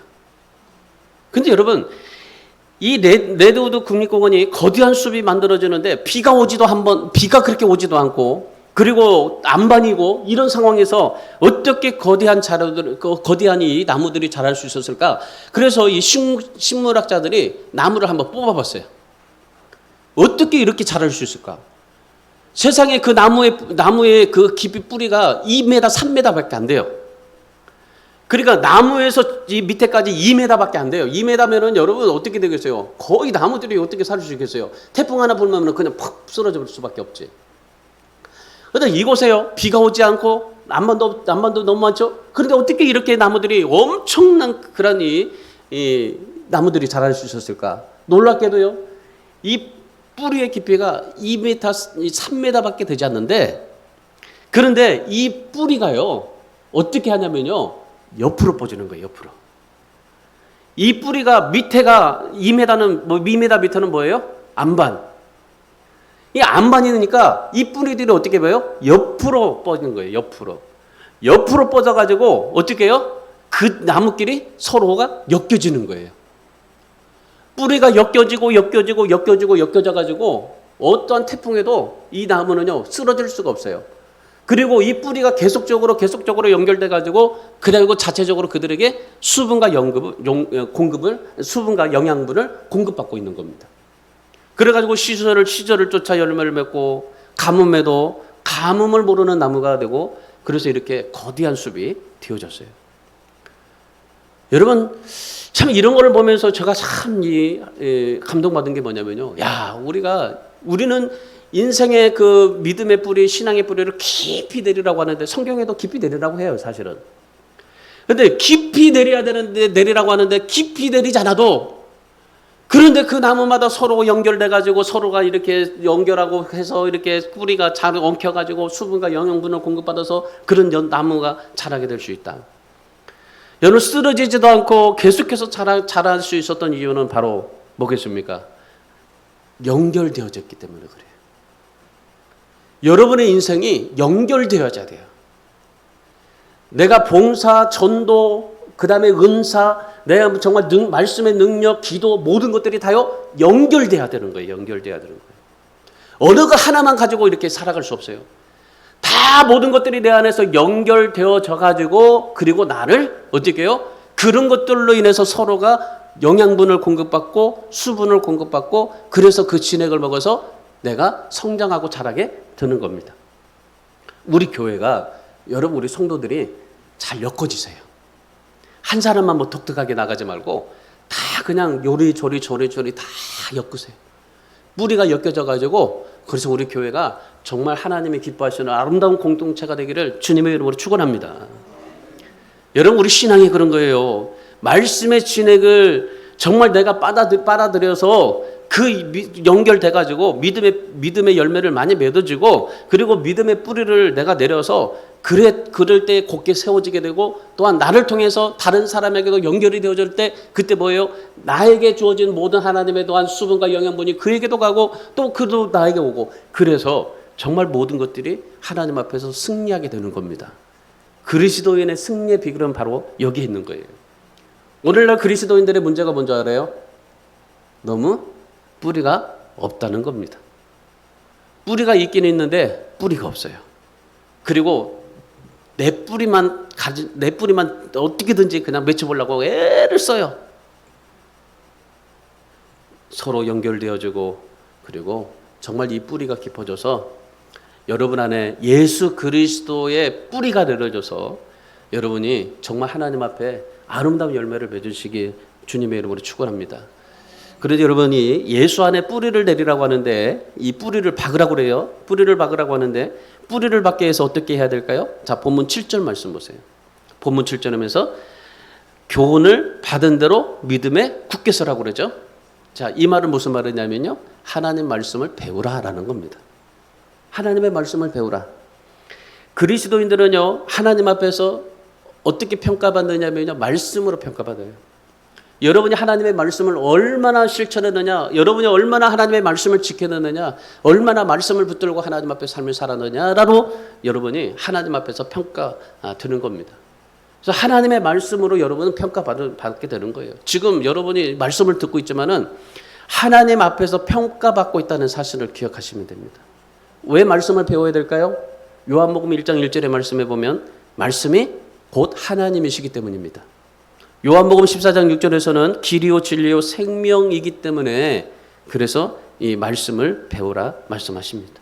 근데 여러분, 이 레드우드 국립공원이 거대한 숲이 만들어지는데 비가 그렇게 오지도 않고, 그리고 안반이고, 이런 상황에서 어떻게 거대한 이 나무들이 자랄 수 있었을까? 그래서 이 식물학자들이 나무를 한번 뽑아봤어요. 어떻게 이렇게 자랄 수 있을까? 세상에 그 나무의 그 깊이 뿌리가 2m, 3m밖에 안 돼요. 그러니까 나무에서 이 밑에까지 2m밖에 안 돼요. 2m면은 여러분 어떻게 되겠어요? 거의 나무들이 어떻게 살 수 있겠어요? 태풍 하나 불면 그냥 팍 쓰러질 수밖에 없지. 그런데 이곳에요, 비가 오지 않고 안반도 너무 많죠. 그런데 어떻게 이렇게 나무들이 엄청난 그런 이 나무들이 자랄 수 있었을까? 놀랍게도요, 이 뿌리의 깊이가 2m, 3m밖에 되지 않는데, 그런데 이 뿌리가요, 어떻게 하냐면요, 옆으로 뻗지는 거예요. 옆으로. 이 뿌리가 밑에가 2m 밑에는 뭐예요? 안반. 이 안반이니까 이 뿌리들이 어떻게 봐요? 옆으로 뻗는 거예요. 옆으로 뻗어가지고 어떻게 해요? 그 나무끼리 서로가 엮여지는 거예요. 뿌리가 엮여져가지고 어떠한 태풍에도 이 나무는요, 쓰러질 수가 없어요. 그리고 이 뿌리가 계속적으로 연결돼가지고, 그리고 자체적으로 그들에게 수분과 영양분을 공급받고 있는 겁니다. 그래가지고 시절을 쫓아 열매를 맺고, 가뭄에도 가뭄을 모르는 나무가 되고, 그래서 이렇게 거대한 숲이 되어졌어요. 여러분 참 이런 걸 보면서 제가 참 감동받은 게 뭐냐면요. 우리는 인생의 그 믿음의 뿌리, 신앙의 뿌리를 깊이 내리라고 하는데 성경에도 깊이 내리라고 해요, 사실은. 근데 깊이 내려야 되는데 내리라고 하는데 깊이 내리지 않아도 그런데 그 나무마다 서로 연결돼 가지고 서로가 이렇게 연결하고 해서 이렇게 뿌리가 잘 엉켜 가지고 수분과 영양분을 공급받아서 그런 나무가 자라게 될 수 있다. 여러분 쓰러지지도 않고 계속해서 자랄 수 있었던 이유는 바로 뭐겠습니까? 연결되어졌기 때문에 그래요. 여러분의 인생이 연결되어져야 돼요. 내가 봉사, 전도, 그 다음에 은사, 내가 정말 말씀의 능력, 기도 모든 것들이 다요 연결돼야 되는 거예요. 연결돼야 되는 거예요. 어느 거 하나만 가지고 이렇게 살아갈 수 없어요. 다 모든 것들이 내 안에서 연결되어져 가지고 그리고 나를 어떻게 해요? 그런 것들로 인해서 서로가 영양분을 공급받고 수분을 공급받고 그래서 그 진액을 먹어서 내가 성장하고 자라게 되는 겁니다. 우리 교회가 여러분 우리 성도들이 잘 엮어지세요. 한 사람만 뭐 독특하게 나가지 말고 다 그냥 요리조리 다 엮으세요. 뿌리가 엮여져 가지고 그래서 우리 교회가 정말 하나님이 기뻐하시는 아름다운 공동체가 되기를 주님의 이름으로 축원합니다. 여러분 우리 신앙이 그런 거예요. 말씀의 진액을 정말 내가 빨아들여서 그 연결돼 가지고 믿음의 열매를 많이 맺어지고 그리고 믿음의 뿌리를 내가 내려서 그럴 때 곧게 세워지게 되고 또한 나를 통해서 다른 사람에게도 연결이 되어질 때 그때 뭐예요? 나에게 주어진 모든 하나님의 또한 수분과 영양분이 그에게도 가고 또 그도 나에게 오고 그래서 정말 모든 것들이 하나님 앞에서 승리하게 되는 겁니다. 그리스도인의 승리의 비결은 바로 여기 있는 거예요. 오늘날 그리스도인들의 문제가 뭔지 알아요? 너무 뿌리가 없다는 겁니다. 뿌리가 있긴 있는데 뿌리가 없어요. 그리고 내 뿌리만 어떻게든지 그냥 맺혀보려고 애를 써요. 서로 연결되어지고 그리고 정말 이 뿌리가 깊어져서 여러분 안에 예수 그리스도의 뿌리가 내려져서 여러분이 정말 하나님 앞에 아름다운 열매를 맺으시기 주님의 이름으로 축원합니다. 그런데 여러분이 예수 안에 뿌리를 내리라고 하는데 이 뿌리를 박으라고 그래요. 뿌리를 박으라고 하는데 뿌리를 박기 위해서 어떻게 해야 될까요? 자, 본문 7절 말씀 보세요. 본문 7절하면서 교훈을 받은 대로 믿음에 굳게 서라고 그러죠. 자, 이 말은 무슨 말이냐면요. 하나님 말씀을 배우라라는 겁니다. 하나님의 말씀을 배우라. 그리스도인들은요. 하나님 앞에서 어떻게 평가받느냐면요. 말씀으로 평가받아요. 여러분이 하나님의 말씀을 얼마나 실천했느냐, 여러분이 얼마나 하나님의 말씀을 지켰느냐, 얼마나 말씀을 붙들고 하나님 앞에 삶을 살았느냐로 여러분이 하나님 앞에서 평가되는 겁니다. 그래서 하나님의 말씀으로 여러분은 평가받게 되는 거예요. 지금 여러분이 말씀을 듣고 있지만은 하나님 앞에서 평가받고 있다는 사실을 기억하시면 됩니다. 왜 말씀을 배워야 될까요? 요한복음 1장 1절의 말씀에 보면 말씀이 곧 하나님이시기 때문입니다. 요한복음 14장 6절에서는 길이요 진리요 생명이기 때문에 그래서 이 말씀을 배우라 말씀하십니다.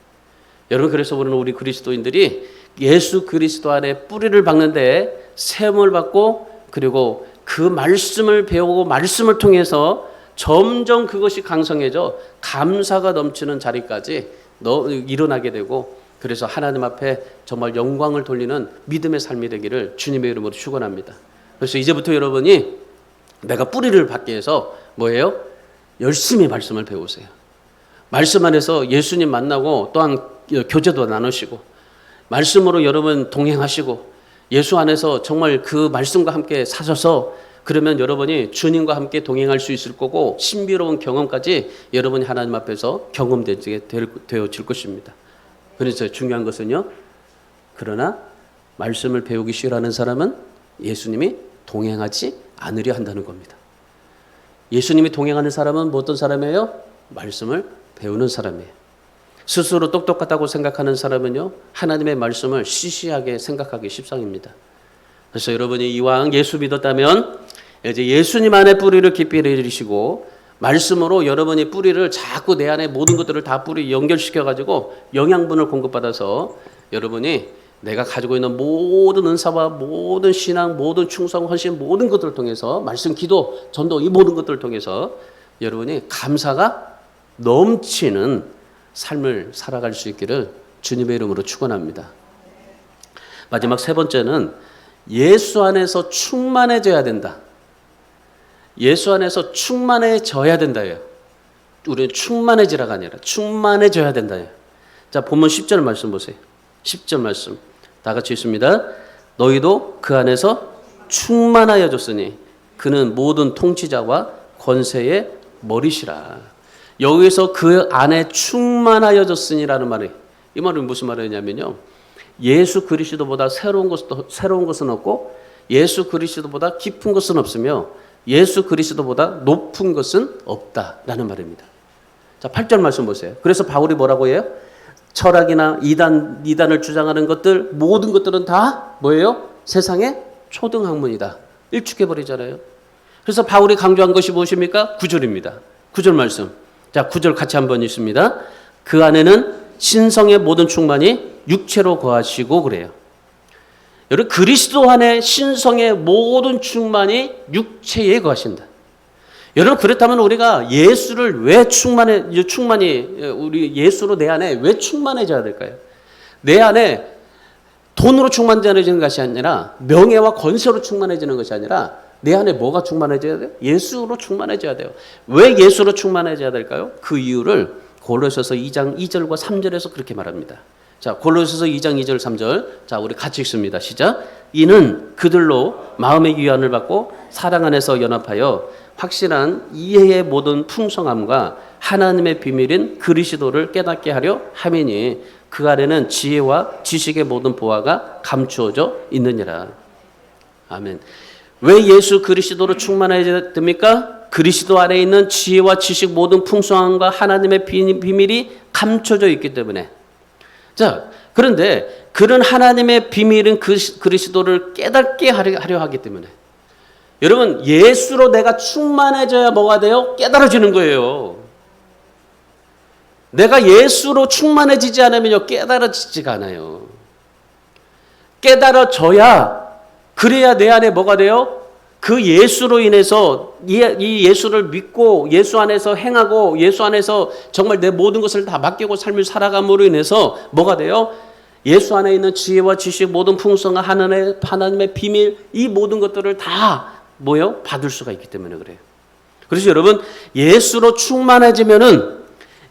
여러분 그래서 우리 그리스도인들이 예수 그리스도 안에 뿌리를 박는데 세움을 받고 그리고 그 말씀을 배우고 말씀을 통해서 점점 그것이 강성해져 감사가 넘치는 자리까지 일어나게 되고 그래서 하나님 앞에 정말 영광을 돌리는 믿음의 삶이 되기를 주님의 이름으로 축원합니다. 그래서 이제부터 여러분이 내가 뿌리를 받기 위해서 뭐예요? 열심히 말씀을 배우세요. 말씀 안에서 예수님 만나고 또한 교제도 나누시고 말씀으로 여러분 동행하시고 예수 안에서 정말 그 말씀과 함께 사셔서 그러면 여러분이 주님과 함께 동행할 수 있을 거고 신비로운 경험까지 여러분이 하나님 앞에서 경험되게 되어질 것입니다. 그래서 중요한 것은요. 그러나 말씀을 배우기 싫어하는 사람은 예수님이 동행하지 않으려 한다는 겁니다. 예수님이 동행하는 사람은 어떤 사람이에요? 말씀을 배우는 사람이에요. 스스로 똑똑하다고 생각하는 사람은요. 하나님의 말씀을 시시하게 생각하기 십상입니다. 그래서 여러분이 이왕 예수 믿었다면 이제 예수님 안에 뿌리를 깊이 내리시고 말씀으로 여러분이 뿌리를 자꾸 내 안에 모든 것들을 다 뿌리 연결시켜가지고 영양분을 공급받아서 여러분이 내가 가지고 있는 모든 은사와 모든 신앙, 모든 충성, 헌신, 모든 것들을 통해서 말씀, 기도, 전도 이 모든 것들을 통해서 여러분이 감사가 넘치는 삶을 살아갈 수 있기를 주님의 이름으로 축원합니다. 마지막 세 번째는 예수 안에서 충만해져야 된다. 예수 안에서 충만해져야 된다예요. 우리는 충만해지라가 아니라 충만해져야 된다예요. 자, 본문 10절 말씀 보세요. 10절 말씀 다 같이 읽습니다. 너희도 그 안에서 충만하여졌으니 그는 모든 통치자와 권세의 머리시라. 여기서 그 안에 충만하여졌으니라는 말이, 이 말은 무슨 말이냐면요, 예수 그리스도보다 새로운 것은 없고 예수 그리스도보다 깊은 것은 없으며 예수 그리스도보다 높은 것은 없다라는 말입니다. 자, 8절 말씀 보세요. 그래서 바울이 뭐라고 해요? 철학이나 이단을 주장하는 것들, 모든 것들은 다 뭐예요? 세상의 초등학문이다. 일축해버리잖아요. 그래서 바울이 강조한 것이 무엇입니까? 9절입니다. 9절 말씀. 자, 9절 같이 한번 읽습니다. 그 안에는 신성의 모든 충만이 육체로 거하시고 그래요. 여러분, 그리스도 안에 신성의 모든 충만이 육체에 거하신다. 여러분, 그렇다면 우리가 예수를 왜 우리 예수로 내 안에 왜 충만해져야 될까요? 내 안에 돈으로 충만해지는 것이 아니라, 명예와 권세로 충만해지는 것이 아니라, 내 안에 뭐가 충만해져야 돼요? 예수로 충만해져야 돼요. 왜 예수로 충만해져야 될까요? 그 이유를 골로새서 2장 2절과 3절에서 그렇게 말합니다. 자, 골로새서 2장 2절 3절. 자, 우리 같이 읽습니다. 시작. 이는 그들로 마음의 위안을 받고 사랑 안에서 연합하여 확실한 이해의 모든 풍성함과 하나님의 비밀인 그리스도를 깨닫게 하려 함이니 그 안에는 지혜와 지식의 모든 보화가 감추어져 있느니라. 아멘. 왜 예수 그리스도로 충만해야 됩니까? 그리스도 안에 있는 지혜와 지식 모든 풍성함과 하나님의 비밀이 감춰져 있기 때문에. 자, 그런데 그런 하나님의 비밀은 그리스도를 깨닫게 하려 하기 때문에. 여러분, 예수로 내가 충만해져야 뭐가 돼요? 깨달아지는 거예요. 내가 예수로 충만해지지 않으면요, 깨달아지지가 않아요. 깨달아져야, 그래야 내 안에 뭐가 돼요? 그 예수로 인해서 이 예수를 믿고 예수 안에서 행하고 예수 안에서 정말 내 모든 것을 다 맡기고 삶을 살아감으로 인해서 뭐가 돼요? 예수 안에 있는 지혜와 지식 모든 풍성한 하나님의 비밀, 이 모든 것들을 다 뭐요? 받을 수가 있기 때문에 그래요. 그래서 여러분, 예수로 충만해지면은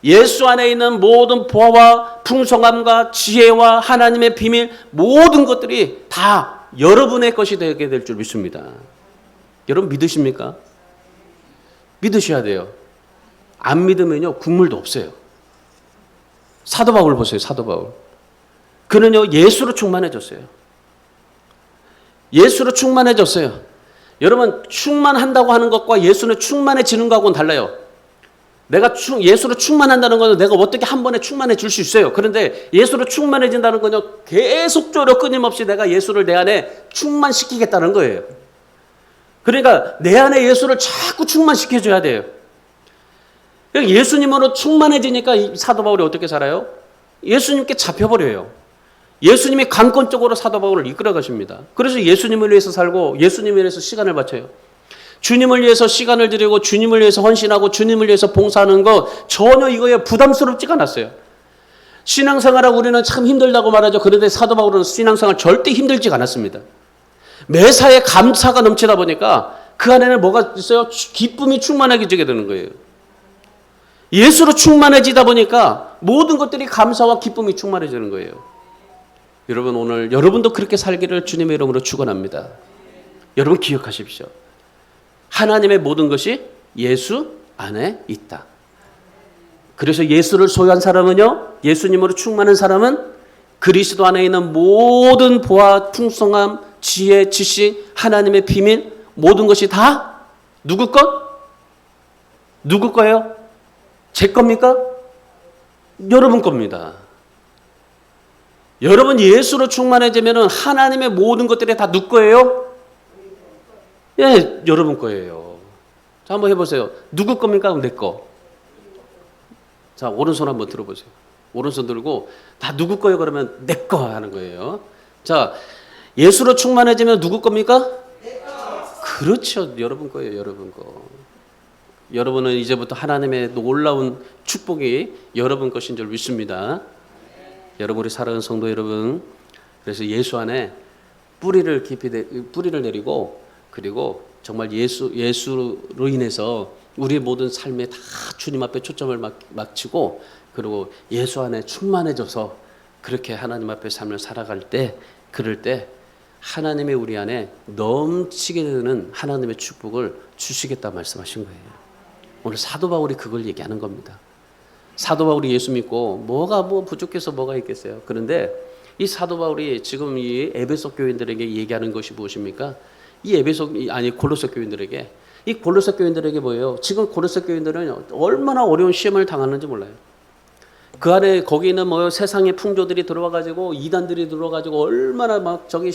예수 안에 있는 모든 보화와 풍성함과 지혜와 하나님의 비밀 모든 것들이 다 여러분의 것이 되게 될 줄 믿습니다. 여러분 믿으십니까? 믿으셔야 돼요. 안 믿으면요, 국물도 없어요. 사도 바울 보세요. 사도 바울. 그는요, 예수로 충만해졌어요. 예수로 충만해졌어요. 여러분, 충만한다고 하는 것과 예수는 충만해지는 것하고는 달라요. 내가 예수로 충만한다는 것은 내가 어떻게 한 번에 충만해질 수 있어요. 그런데 예수로 충만해진다는 건요, 계속적으로 끊임없이 내가 예수를 내 안에 충만시키겠다는 거예요. 그러니까 내 안에 예수를 자꾸 충만시켜줘야 돼요. 예수님으로 충만해지니까 사도 바울이 어떻게 살아요? 예수님께 잡혀버려요. 예수님이 강권적으로 사도 바울을 이끌어 가십니다. 그래서 예수님을 위해서 살고 예수님을 위해서 시간을 바쳐요. 주님을 위해서 시간을 드리고 주님을 위해서 헌신하고 주님을 위해서 봉사하는 거 전혀 이거에 부담스럽지가 않았어요. 신앙생활하고 우리는 참 힘들다고 말하죠. 그런데 사도 바울은 신앙생활 절대 힘들지가 않았습니다. 매사에 감사가 넘치다 보니까 그 안에는 뭐가 있어요? 기쁨이 충만해지게 되는 거예요. 예수로 충만해지다 보니까 모든 것들이 감사와 기쁨이 충만해지는 거예요. 여러분, 오늘 여러분도 그렇게 살기를 주님의 이름으로 축원합니다. 여러분 기억하십시오. 하나님의 모든 것이 예수 안에 있다. 그래서 예수를 소유한 사람은요, 예수님으로 충만한 사람은 그리스도 안에 있는 모든 보화, 풍성함, 지혜, 지식, 하나님의 비밀 모든 것이 다 누구 것? 누구 거예요? 제 겁니까? 여러분 겁니다. 여러분 예수로 충만해지면 하나님의 모든 것들이 다 누구 거예요? 예, 여러분 거예요. 자, 한번 해보세요. 누구 겁니까? 내 거. 자, 오른손 한번 들어보세요. 오른손 들고 다 누구 거예요? 그러면 내 거 하는 거예요. 자, 예수로 충만해지면 누구 겁니까? 그렇죠. 여러분 거예요. 여러분 거. 여러분은 이제부터 하나님의 놀라운 축복이 여러분 것인 줄 믿습니다. 여러분, 우리 사랑하는 성도 여러분, 그래서 예수 안에 뿌리를 깊이 뿌리를 내리고, 그리고 정말 예수로 인해서 우리의 모든 삶에 다 주님 앞에 초점을 맞추고, 그리고 예수 안에 충만해져서 그렇게 하나님 앞에 삶을 살아갈 때, 그럴 때 하나님의 우리 안에 넘치게 되는 하나님의 축복을 주시겠다 말씀하신 거예요. 오늘 사도 바울이 그걸 얘기하는 겁니다. 사도 바울이 예수 믿고 뭐가 부족해서 뭐가 있겠어요. 그런데 이 사도 바울이 지금 이 에베소 교인들에게 얘기하는 것이 무엇입니까? 골로새 교인들에게, 이 골로새 교인들에게 뭐예요? 지금 골로새 교인들은 얼마나 어려운 시험을 당하는지 몰라요. 그 안에 거기는 세상의 풍조들이 들어와가지고 이단들이 들어와가지고 얼마나 막 저기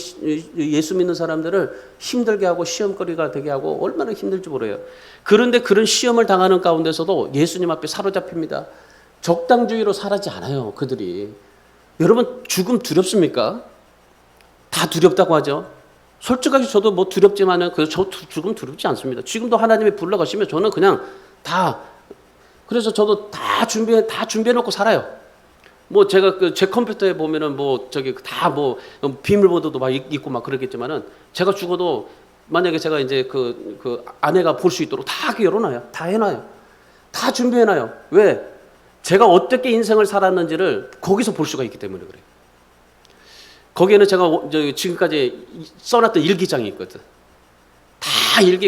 예수 믿는 사람들을 힘들게 하고 시험거리가 되게 하고 얼마나 힘들지 몰라요. 그런데 그런 시험을 당하는 가운데서도 예수님 앞에 사로잡힙니다. 적당주의로 살지 않아요, 그들이. 여러분, 죽음 두렵습니까? 다 두렵다고 하죠. 솔직하게 저도 두렵지만은 저 죽음 두렵지 않습니다. 지금도 하나님이 불러가시면 저는 그냥 그래서 저도 다 준비해놓고 살아요. 제가 제 컴퓨터에 보면은 비밀번호도 막 있고 막 그러겠지만은 제가 죽어도 만약에 제가 이제 그 아내가 볼 수 있도록 다 열어놔요. 다 해놔요. 다 준비해놔요. 왜? 제가 어떻게 인생을 살았는지를 거기서 볼 수가 있기 때문에 그래요. 거기에는 제가 지금까지 써놨던 일기장이 있거든. 다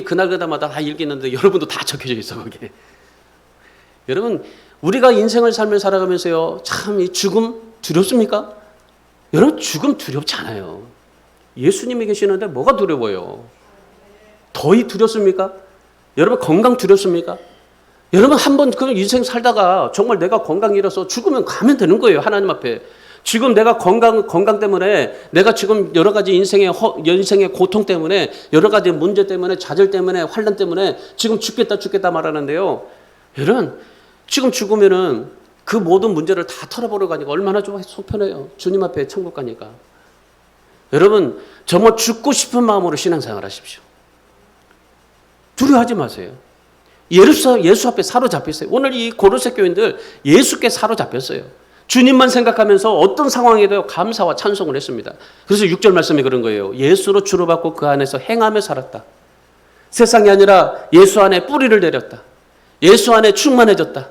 그날마다 다 일기 있는데 여러분도 다 적혀져 있어, 거기에. 여러분, 우리가 인생을 삶을 살아가면서요, 참 이 죽음 두렵습니까? 여러분, 죽음 두렵지 않아요. 예수님이 계시는데 뭐가 두려워요? 더위 두렵습니까? 여러분, 건강 두렵습니까? 여러분, 한번 그 인생 살다가 정말 내가 건강 잃어서 죽으면 가면 되는 거예요, 하나님 앞에. 지금 내가 건강 때문에, 내가 지금 여러 가지 인생의 고통 때문에, 여러 가지 문제 때문에, 좌절 때문에, 환난 때문에 지금 죽겠다 말하는데요. 여러분, 지금 죽으면은 그 모든 문제를 다 털어버려 가니까 얼마나 좀 속편해요. 주님 앞에 천국 가니까. 여러분, 정말 죽고 싶은 마음으로 신앙생활 하십시오. 두려워하지 마세요. 예수 앞에 사로잡혔어요. 오늘 이 고로새 교인들 예수께 사로잡혔어요. 주님만 생각하면서 어떤 상황에도 감사와 찬송을 했습니다. 그래서 6절 말씀이 그런 거예요. 예수로 주로받고 그 안에서 행하며 살았다. 세상이 아니라 예수 안에 뿌리를 내렸다. 예수 안에 충만해졌다.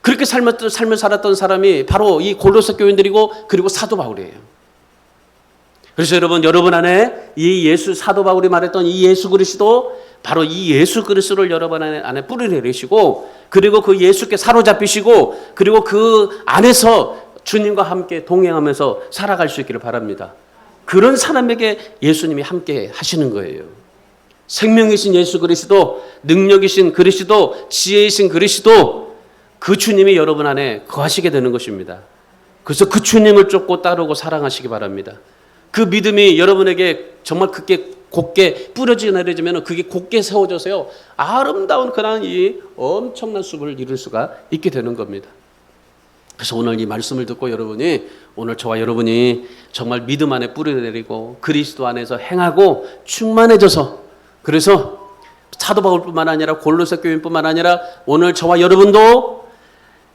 그렇게 삶을 살았던 사람이 바로 이 골로새 교인들이고, 그리고 사도 바울이에요. 그래서 여러분 안에 이 사도 바울이 말했던 이 예수 그리스도, 바로 이 예수 그리스도를 여러분 안에 뿌리를 내리시고, 그리고 그 예수께 사로잡히시고, 그리고 그 안에서 주님과 함께 동행하면서 살아갈 수 있기를 바랍니다. 그런 사람에게 예수님이 함께 하시는 거예요. 생명이신 예수 그리스도, 능력이신 그리스도, 지혜이신 그리스도, 그 주님이 여러분 안에 거하시게 되는 것입니다. 그래서 그 주님을 쫓고 따르고 사랑하시기 바랍니다. 그 믿음이 여러분에게 정말 그게 곧게 뿌려져 내려지면 그게 곧게 세워져서요, 아름다운 그런 이 엄청난 숲을 이룰 수가 있게 되는 겁니다. 그래서 오늘 이 말씀을 듣고 오늘 저와 여러분이 정말 믿음 안에 뿌리를 내리고 그리스도 안에서 행하고 충만해져서, 그래서 사도 바울뿐만 아니라 골로새 교인뿐만 아니라 오늘 저와 여러분도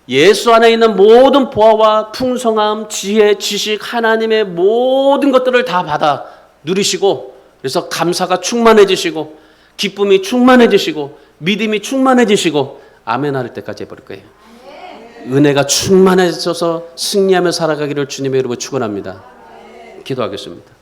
예수 안에 있는 모든 보화와 풍성함, 지혜, 지식, 하나님의 모든 것들을 다 받아 누리시고, 그래서 감사가 충만해지시고, 기쁨이 충만해지시고, 믿음이 충만해지시고, 아멘 할 때까지 해버릴 거예요. 은혜가 충만해져서 승리하며 살아가기를 주님의 이름으로 축원합니다. 기도하겠습니다.